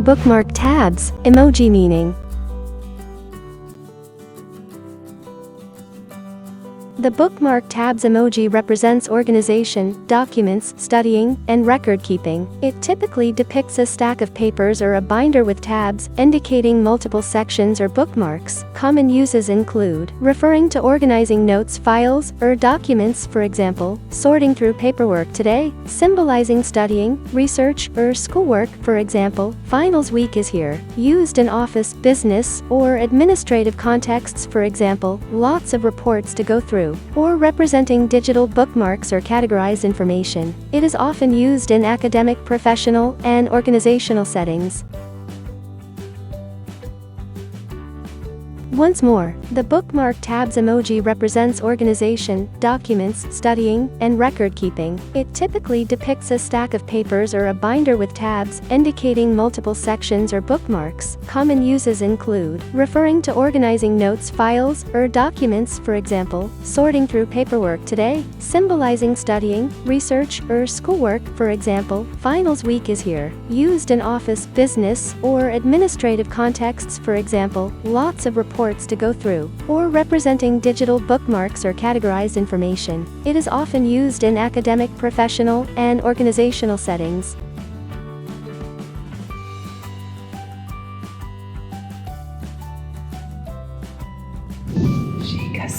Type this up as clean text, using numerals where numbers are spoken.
Bookmark tabs, emoji meaning. The Bookmark Tabs emoji represents organization, documents, studying, and record-keeping. It typically depicts a stack of papers or a binder with tabs, indicating multiple sections or bookmarks. Common uses include referring to organizing notes, files, or documents, for example, sorting through paperwork today, symbolizing studying, research, or schoolwork, for example, finals week is here. Used in office, business, or administrative contexts, for example, lots of reports to go through, or representing digital bookmarks or categorized information. It is often used in academic, professional, and organizational settings. Once more, the Bookmark Tabs emoji represents organization, documents, studying, and record-keeping. It typically depicts a stack of papers or a binder with tabs, indicating multiple sections or bookmarks. Common uses include referring to organizing notes, files, or documents, for example, sorting through paperwork today, symbolizing studying, research, or schoolwork, for example, finals week is here. Used in office, business, or administrative contexts, for example, lots of reports to go through, or representing digital bookmarks or categorized information. It is often used in academic, professional, and organizational settings. Chica